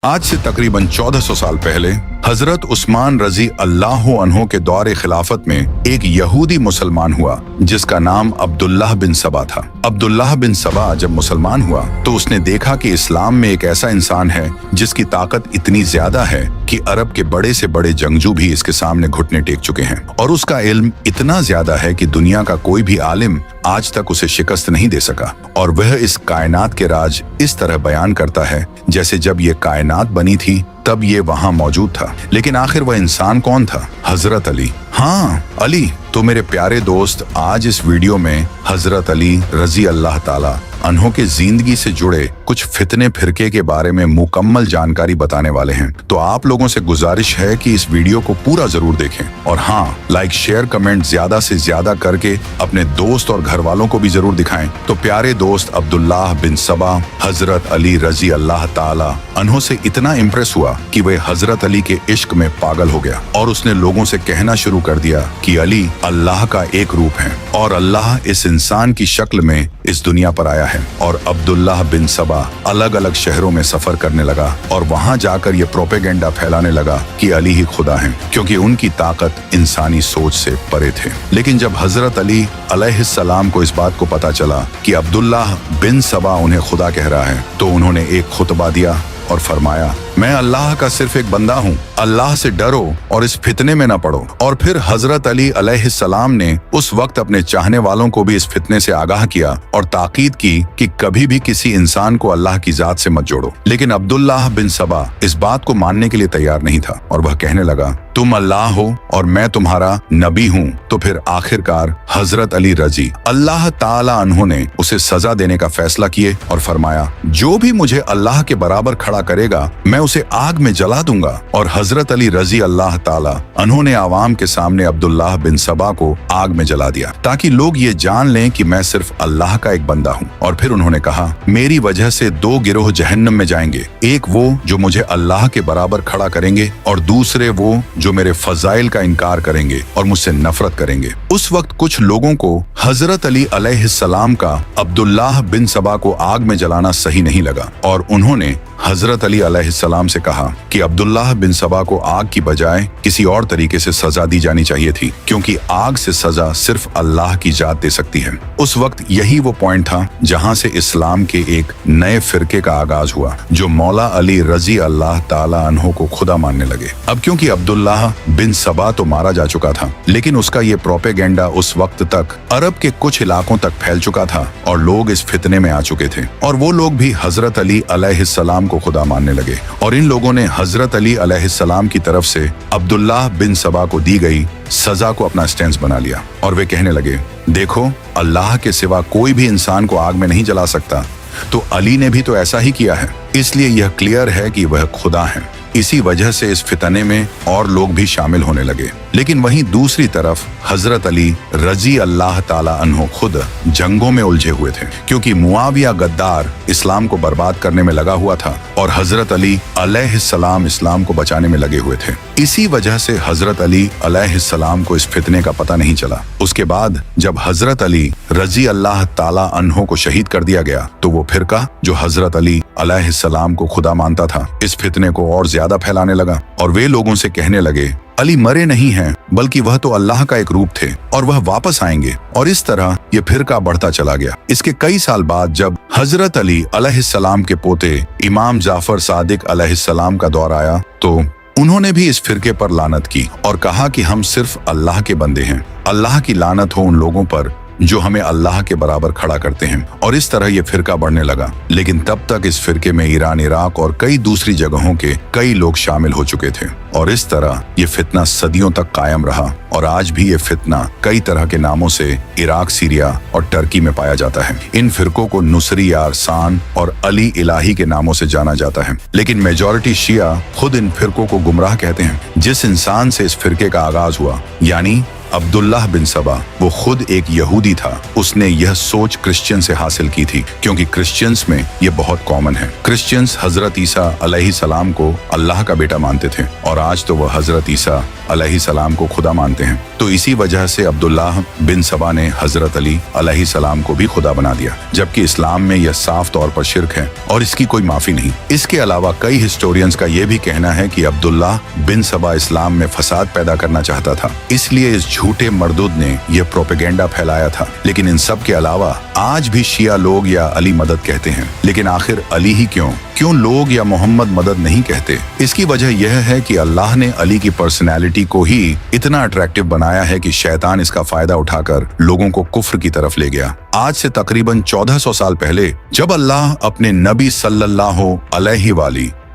आज से तकरीबन 1400 साल पहले हजरत उस्मान रजी अल्लाह अन्हो के दौरे खिलाफत में एक यहूदी मुसलमान हुआ जिसका नाम अब्दुल्लाह बिन सबा था। अब्दुल्लाह बिन सबा जब मुसलमान हुआ तो उसने देखा कि इस्लाम में एक ऐसा इंसान है जिसकी ताकत इतनी ज्यादा है कि अरब के बड़े से बड़े जंगजू भी इसके सामने घुटने टेक चुके हैं और उसका इल्म इतना ज्यादा है कि दुनिया का कोई भी आलिम आज तक उसे शिकस्त नहीं दे सका। और वह इस कायनात के राज इस तरह बयान करता है जैसे जब ये कायनात बनी थी तब ये वहाँ मौजूद था। लेकिन आखिर वह इंसान कौन था? हजरत अली। हाँ, अली। तो मेरे प्यारे दोस्त, आज इस वीडियो में हजरत अली रजी अल्लाह ताला अन्हों के जिंदगी से जुड़े कुछ फितने फिरके के बारे में मुकम्मल जानकारी बताने वाले हैं। तो आप लोगों से गुजारिश है कि इस वीडियो को पूरा जरूर देखें और हाँ, लाइक शेयर कमेंट ज्यादा से ज्यादा करके अपने दोस्त और घर वालों को भी जरूर दिखाएं। तो प्यारे दोस्त, अब्दुल्लाह बिन सबा हजरत अली रजी अल्लाह ताला अन्हों से इतना इम्प्रेस हुआ कि वह हजरत अली के इश्क में पागल हो गया और उसने लोगों से कहना शुरू कर दिया कि अली अल्लाह का एक रूप है और अल्लाह इस इंसान की शक्ल में इस दुनिया पर आया है। और अब्दुल्लाह बिन सबा अलग अलग शहरों में सफर करने लगा और वहां जाकर ये प्रोपेगेंडा फैलाने लगा कि अली ही खुदा है, क्योंकि उनकी ताकत इंसानी सोच से परे थे। लेकिन जब हजरत अली अलैहिस्सलाम को इस बात को पता चला कि अब्दुल्लाह बिन सबा उन्हें खुदा कह रहा है तो उन्होंने एक खुतबा दिया और फरमाया, मैं अल्लाह का सिर्फ एक बंदा हूँ, अल्लाह से डरो और इस फितने में न पड़ो। और फिर हजरत अली अलैहिस्सलाम ने उस वक्त अपने चाहने वालों को भी इस फितने से आगाह किया और ताकीद की कि कभी भी किसी इंसान को अल्लाह की जात से मत जोड़ो। लेकिन अब्दुल्लाह बिन सबा इस बात को मानने के लिए तैयार नहीं था और वह कहने लगा, तुम अल्लाह हो और मैं तुम्हारा नबी हूँ। तो फिर आखिरकार हजरत अली रजी अल्लाह ताला अन्होंने उसे सजा देने का फैसला किए और फरमाया, जो भी मुझे अल्लाह के बराबर खड़ा करेगा मैं उसे आग में जला दूंगा। और हजरत अली रजी अल्लाह ताला अन्होंने आवाम के सामने अब्दुल्लाह बिन सबा को आग में जला दिया ताकि लोग ये जान लें कि मैं सिर्फ अल्लाह का एक बंदा हूँ। और फिर उन्होंने कहा, मेरी वजह से दो गिरोह जहन्नम में जाएंगे, एक वो जो मुझे अल्लाह के बराबर खड़ा करेंगे और दूसरे वो जो मेरे फजाइल का इनकार करेंगे और मुझसे नफरत करेंगे। उस वक्त कुछ लोगों को हजरत अली अलैहिस्सलाम का अब्दुल्लाह बिन सबा को आग में जलाना सही नहीं लगा और उन्होंने हजरत अली अलैहिस्सलाम से कहा कि अब्दुल्लाह बिन सबा को आग की बजाय किसी और तरीके से सजा दी जानी चाहिए थी, क्योंकि आग से सजा सिर्फ अल्लाह की जात दे सकती है। उस वक्त यही वो पॉइंट था जहां से इस्लाम के एक नए फिरके का आगाज हुआ जो मौला अली रजी अल्लाह ताला अन्हो को खुदा मानने लगे। अब क्योंकि अब्दुल्लाह बिन सबा तो मारा जा चुका था, लेकिन उसका ये प्रोपेगेंडा उस वक्त तक अरब के कुछ इलाकों तक फैल चुका था और लोग इस फितने में आ चुके थे और वो लोग भी हजरत अली अलैहिस्सलाम को खुदा मानने लगे। और इन लोगों ने हजरत अली अलैहिस्सलाम की तरफ से अब्दुल्लाह बिन सबा को दी गई सजा को अपना स्टैंड बना लिया और वे कहने लगे, देखो, अल्लाह के सिवा कोई भी इंसान को आग में नहीं जला सकता, तो अली ने भी तो ऐसा ही किया है, इसलिए यह क्लियर है कि वह खुदा है। इसी वजह से इस फितने में और लोग भी शामिल होने लगे। लेकिन वहीं दूसरी तरफ हजरत अली रजी अल्लाह ताला अन्हो खुद जंगों में उलझे हुए थे, क्योंकि मुआविया गद्दार इस्लाम को बर्बाद करने में लगा हुआ था और हजरत अली अलैहिस्सलाम इस्लाम को बचाने में लगे हुए थे। इसी वजह से हजरत अली अलैहिस्सलाम को इस फितने का पता नहीं चला। उसके बाद जब हजरत अली रजी अल्लाह ताला अन्हो को शहीद कर दिया गया तो वो फिरका जो हजरत अली अलैहिस्सलाम को खुदा मानता था इस फितने को और ज्यादा फैलाने लगा और वे लोगों से कहने लगे, अली मरे नहीं हैं, बल्कि वह तो अल्लाह का एक रूप थे और वह वापस आएंगे। और इस तरह ये फिरका बढ़ता चला गया। इसके कई साल बाद जब हजरत अली अलैहिस्सलाम के पोते इमाम जाफर सादिक अलैहिस्सलाम का दौर आया तो उन्होंने भी इस फिरके पर लानत की और कहा कि हम सिर्फ अल्लाह के बंदे हैं, अल्लाह की लानत हो उन लोगों पर जो हमें अल्लाह के बराबर खड़ा करते हैं। और इस तरह ये फिरका बढ़ने लगा। लेकिन तब तक इस फिरके में ईरान, इराक और कई दूसरी जगहों के कई लोग शामिल हो चुके थे और इस तरह ये फितना सदियों तक कायम रहा और आज भी ये फितना कई तरह के नामों से इराक, सीरिया और टर्की में पाया जाता है। इन फिरकों को नुसरी या अरसान और अली इलाही के नामों से जाना जाता है, लेकिन मेजॉरिटी शिया खुद इन फिरकों को गुमराह कहते हैं। जिस इंसान से इस फिरके का आगाज हुआ यानी अब्दुल्लाह बिन सबा, वो खुद एक यहूदी था, उसने यह सोच क्रिश्चियन से हासिल की थी, क्योंकि क्रिश्चियंस में ये बहुत कॉमन है। क्रिश्चियंस हजरत ईसा अलैहिस्सलाम को अल्लाह का बेटा मानते थे और आज तो वह हजरत ईसा अलैहिस्सलाम को खुदा मानते हैं। तो इसी वजह से अब्दुल्लाह बिन सबा ने हजरत अली अलैहिस्सलाम को भी खुदा बना दिया, जबकि इस्लाम में यह साफ तौर पर शिर्क है और इसकी कोई माफी नहीं। इसके अलावा कई हिस्टोरियंस का यह भी कहना है कि अब्दुल्लाह बिन सबा इस्लाम में फसाद पैदा करना चाहता था, इसलिए इस झूठे मरदूद ने यह प्रोपेगेंडा फैलाया था। लेकिन इन सब के अलावा आज भी शिया लोग या अली मदद कहते हैं, लेकिन आखिर अली ही क्यों लोग या मोहम्मद मदद नहीं कहते? इसकी वजह यह है कि अल्लाह ने अली की पर्सनैलिटी को ही इतना अट्रैक्टिव बनाया है कि शैतान इसका फायदा उठाकर लोगों को कुफ्र की तरफ ले गया। आज से तकरीबन 1400 साल पहले जब अल्लाह अपने नबी सल्लल्लाहु अलैहि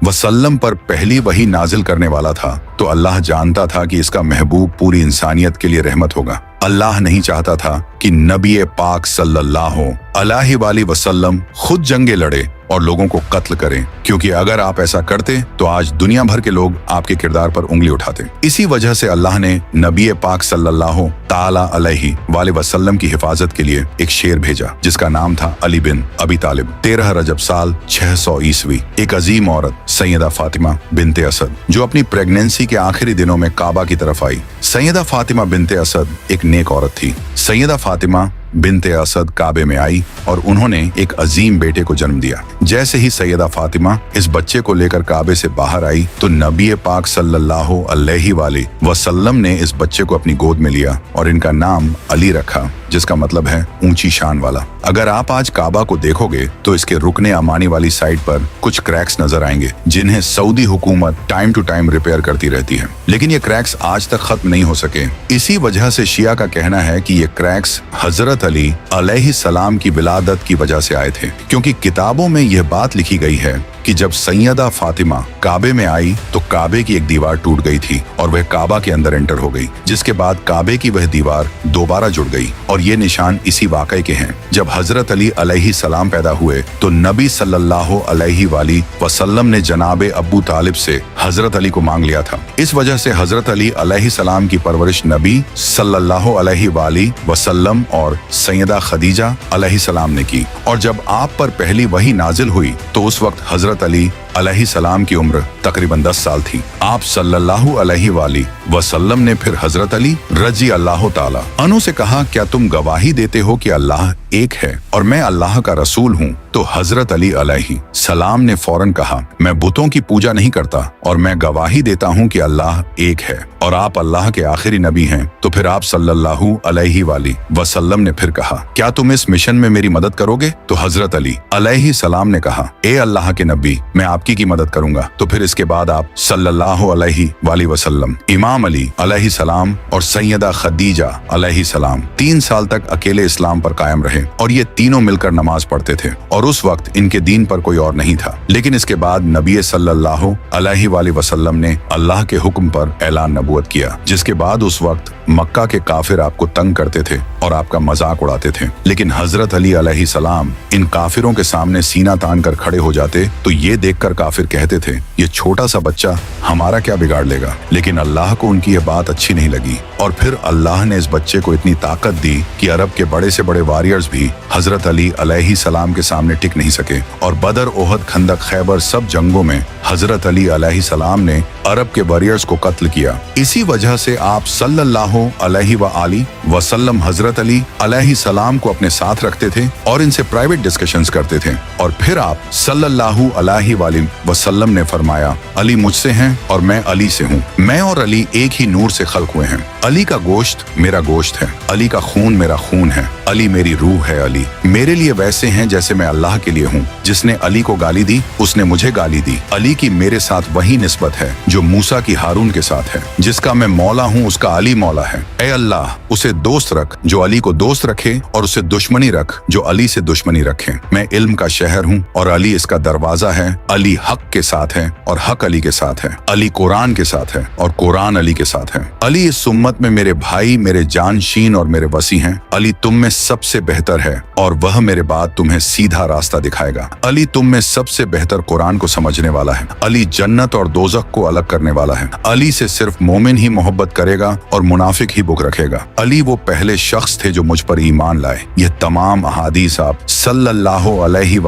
वसल्लम पर पहली वही नाजिल करने वाला था, तो अल्लाह जानता था कि इसका महबूब पूरी इंसानियत के लिए रहमत होगा। अल्लाह नहीं चाहता था कि नबी पाक सल्लल्लाहु अलैहि वसल्लम खुद जंगे लड़े और लोगों को कत्ल करें, क्योंकि अगर आप ऐसा करते तो आज दुनिया भर के लोग आपके किरदार पर उंगली उठाते। इसी वजह से अल्लाह ने नबी पाक सल्लल्लाहु ताला अलैहि वसल्लम की हिफाजत के लिए एक शेर भेजा, जिसका नाम था अली बिन अबी तालिब। 13 रजब साल 600 ईस्वी एक अजीम औरत सैयदा फातिमा बिनते असद, जो अपनी प्रेगनेंसी के आखिरी दिनों में काबा की तरफ आई। सैयदा फातिमा बिनते असद एक नेक औरत थी। सैयदा फातिमा बिनते असद काबे में आई और उन्होंने एक अजीम बेटे को जन्म दिया। जैसे ही सैयदा फातिमा इस बच्चे को लेकर काबे से बाहर आई तो नबी पाक सल्लल्लाहु अलैहि वसल्लम ने इस बच्चे को अपनी गोद में लिया और इनका नाम अली रखा, जिसका मतलब है ऊंची शान वाला। अगर आप आज काबा को देखोगे तो इसके रुकने अमानी वाली साइड पर कुछ क्रैक्स नजर आएंगे, जिन्हें सऊदी हुकूमत टाइम टू टाइम रिपेयर करती रहती है, लेकिन ये क्रैक्स आज तक खत्म नहीं हो सके। इसी वजह से शिया का कहना है कि ये क्रैक्स हजरत अली अलैहिस्सलाम की विलादत की वजह से आए थे, क्योंकि किताबों में यह बात लिखी गई है कि जब सैयदा फातिमा काबे में आई तो काबे की एक दीवार टूट गई थी और वह काबा के अंदर एंटर हो गई, जिसके बाद काबे की वह दीवार दोबारा जुड़ गई। और ये निशान इसी वाकये के हैं। जब हजरत अली अलैहिस्सलाम पैदा हुए तो नबी सल्लल्लाहु अलैहि वसल्लम ने जनाबे अब्बू तालिब से हजरत अली को मांग लिया था। इस वजह से हजरत अली अलैहिस्सलाम की परवरिश नबी सल्लल्लाहु अलैहि वसल्लम और सैयदा खदीजा अलैहिस्सलाम ने की। और जब आप पर पहली वही नाजिल हुई तो उस वक्त हजरत अली अलैहिस्सलाम की उम्र तकरीबन 10 साल थी। आप सल्लल्लाहु अलैहि वसल्लम ने फिर हजरत अली रजी अल्लाह ताला अन्हु से कहा, क्या तुम गवाही देते हो कि अल्लाह एक है और मैं अल्लाह का रसूल हूँ? तो हजरत अली अलैहि सलाम ने फौरन कहा, मैं बुतों की पूजा नहीं करता और मैं गवाही देता हूँ कि अल्लाह एक है और आप अल्लाह के आखिरी नबी हैं। तो फिर आप सल्लल्लाहु अलैहि वसल्लम ने फिर कहा, क्या तुम इस मिशन में मेरी मदद करोगे? तो हजरत अली अलैहि सलाम ने कहा, ए अल्लाह के नबी, मैं आपकी की मदद करूंगा। तो फिर इसके बाद आप सल्लल्लाहु अलैहि वसल्लम, इमाम अली अलैहि सलाम और सैयदा खदीजा अलैहि सलाम 3 साल तक अकेले इस्लाम पर कायम रहे और ये तीनों मिलकर नमाज पढ़ते थे और उस वक्त इनके दीन पर कोई और नहीं था। लेकिन इसके बाद नबी सल्लल्लाहु अलैहि वसल्लम ने अल्लाह के हुक्म पर ऐलान नबूवत किया, जिसके बाद उस वक्त मक्का के काफिर आपको तंग करते थे और आपका मजाक उड़ाते थे। लेकिन हजरत अली अलैहि सलाम इन काफिरों के सामने सीना तान कर खड़े हो जाते तो ये देखकर काफिर कहते थे, ये छोटा सा बच्चा हमारा क्या बिगाड़ लेगा। लेकिन अल्लाह को उनकी यह बात अच्छी नहीं लगी और फिर अल्लाह ने इस बच्चे को इतनी ताकत दी कि अरब के बड़े से बड़े वॉरियर्स भी हजरत अली अलैहि सलाम के सामने टिक नहीं सके और बदर, ओहद, खंदक, खैबर सब जंगों में हजरत अली अलैहि सलाम ने अरब के वॉरियर्स को कत्ल किया। इसी वजह से आप सल्लल्लाहु अलैहि वसल्लम हजरत अली अलैहि सलाम को अपने साथ रखते थे और इनसे प्राइवेट डिस्कशंस करते थे। और फिर आप सल्लल्लाहु अलैहि वसल्लम ने फरमाया, अली मुझसे हैं और मैं अली से हूँ। मैं और अली एक ही नूर से खल्क हुए हैं। अली का गोश्त मेरा गोश्त है, अली का खून मेरा खून है, अली मेरी रूह है। अली मेरे लिए वैसे हैं जैसे मैं अल्लाह के लिए हूँ। जिसने अली को गाली दी उसने मुझे गाली दी। अली की मेरे साथ वही निस्बत है जो मूसा की हारून के साथ है। जिसका मैं मौला हूँ उसका अली मौला है। ए अल्लाह, उसे दोस्त रख जो अली को दोस्त रखे और उसे दुश्मनी रख जो अली से दुश्मनी रखे। मैं इल्म का शहर हूँ और अली इसका दरवाजा है। अली हक के साथ है और हक अली के साथ है। अली कुरान के साथ है और कुरान अली के साथ है। अली इस उम्मत में मेरे भाई, मेरे जानशीन और मेरे वसी हैं। अली तुम में सबसे बेहतर है और वह मेरे बाद तुम्हें सीधा रास्ता दिखाएगा। अली तुम में सबसे बेहतर कुरान को समझने वाला है। अली जन्नत और दोजख को अलग अलग करने वाला है। अली से सिर्फ मोमिन ही मोहब्बत करेगा और मुनाफिक ही बुग़्ज़ रखेगा। अली वो पहले शख्स थे जो मुझ पर ईमान लाए। यह तमाम अहादीस आप सल्लल्लाहु अलैहि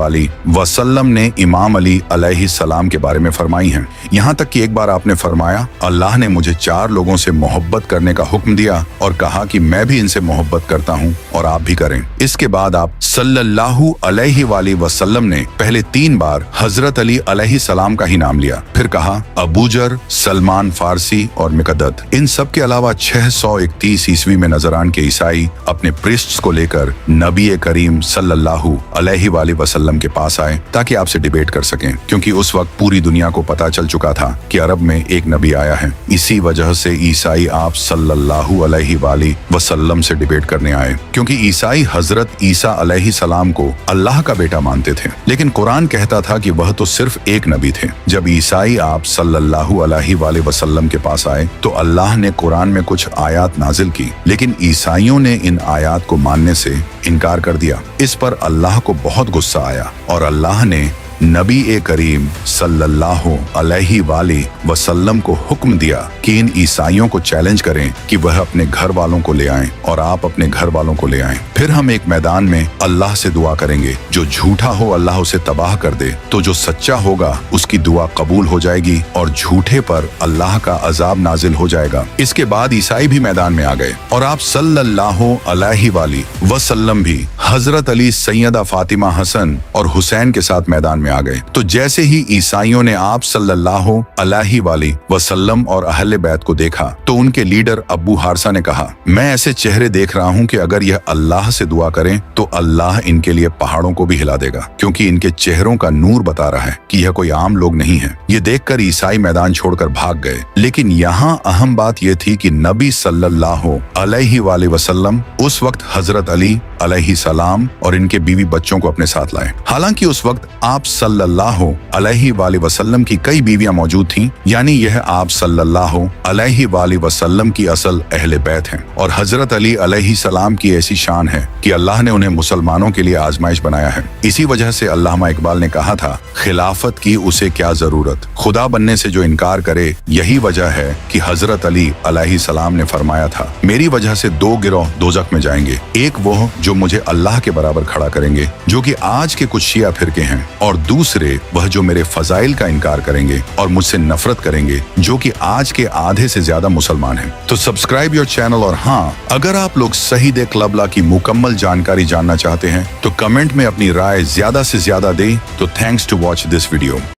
वसल्लम ने इमाम अली अलैहिस्सलाम के बारे में फरमाई हैं। यहाँ तक कि एक बार आपने फरमाया, अल्लाह ने मुझे 4 लोगों से मोहब्बत करने का हुक्म दिया और कहा कि मैं भी इनसे मोहब्बत करता हूँ और आप भी करें। इसके बाद आप सल्लल्लाहु अलैहि वसल्लम ने पहले 3 बार हजरत अली अलैहिस्सलाम का ही नाम लिया, फिर कहा अबूजर, सलमान फारसी और मिकदद। इन सब के अलावा 631 ईस्वी में नजरान के ईसाई अपने प्रीस्ट्स को लेकर नबी करीम सल्लल्लाहु अलैहि वसल्लम के पास आए ताकि आपसे डिबेट कर सकें, क्योंकि उस वक्त पूरी दुनिया को पता चल चुका था कि अरब में एक नबी आया है। इसी वजह से ईसाई आप सल्लल्लाहु अलैहि वसल्लम से डिबेट करने आए, क्योंकि ईसाई हजरत ईसा अलैहिस्सलाम को अल्लाह का बेटा मानते थे, लेकिन कुरान कहता था कि वह तो सिर्फ एक नबी थे। जब ईसाई आप सल्लल्लाहु अलैहि वसल्लम के पास आए तो अल्लाह ने कुरान में कुछ आयात नाजिल की, लेकिन ईसाइयों ने इन आयात को मानने से इनकार कर दिया। इस पर अल्लाह को बहुत गुस्सा आया और अल्लाह ने नबी करीम सल्लल्लाहु अलैहि वसल्लम को हुक्म दिया कि इन ईसाइयों को चैलेंज करें कि वह अपने घर वालों को ले आएं और आप अपने घर वालों को ले आएं। फिर हम एक मैदान में अल्लाह से दुआ करेंगे, जो झूठा हो अल्लाह उसे तबाह कर दे, तो जो सच्चा होगा उसकी दुआ कबूल हो जाएगी और झूठे पर अल्लाह का अजाब नाजिल हो जाएगा। इसके बाद ईसाई भी मैदान में आ गए और आप सल्लल्लाहु अलैहि वसल्लम भी हजरत अली, सैयदा फातिमा, हसन और हुसैन के साथ मैदान में आ गए। तो जैसे ही ईसाइयों ने आप सल्लल्लाहु अलैहि वसल्लम और अहले बैत को देखा तो उनके लीडर अबू हारसा ने कहा, मैं ऐसे चेहरे देख रहा हूँ कि अगर यह अल्लाह से दुआ करें तो अल्लाह इनके लिए पहाड़ों को भी हिला देगा, क्योंकि इनके चेहरों का नूर बता रहा है कि यह कोई आम लोग नहीं है। ये देखकर ईसाई मैदान छोड़कर भाग गए। लेकिन यहाँ अहम बात यह थी कि नबी सल्लल्लाहु अलैहि वसल्लम उस वक्त हजरत अली अलैहिस्सलाम और इनके बीवी बच्चों को अपने साथ लाए। हालांकि उस वक्त आप सल्लल्लाहु अलैहि वसल्लम की कई बीवियां मौजूद थीं, यानी यह आप सल्लल्लाहु अलैहि वसल्लम की असल अहले बैत हैं। और हजरत अली अलैहिस्सलाम की ऐसी शान है कि अल्लाह ने उन्हें मुसलमानों के लिए आजमाइश बनाया है। इसी वजह से अल्लामा इकबाल ने कहा था, खिलाफत की उसे क्या जरूरत, खुदा बनने से जो इनकार करे। यही वजह है कि हजरत अली अलैहिस्सलाम ने फरमाया था, मेरी वजह से 2 गिरोह दोज़ख में जाएंगे, एक वो जो मुझे अल्लाह के बराबर खड़ा करेंगे, जो कि आज के कुछ शिया फिरके हैं, और दूसरे वह जो मेरे फजाइल का इनकार करेंगे और मुझसे नफरत करेंगे, जो कि आज के आधे से ज्यादा मुसलमान हैं। तो सब्सक्राइब योर चैनल, और हाँ, अगर आप लोग शहीद क़र्बला की मुकम्मल जानकारी जानना चाहते हैं तो कमेंट में अपनी राय ज्यादा से ज्यादा दें। तो thanks to watch this video.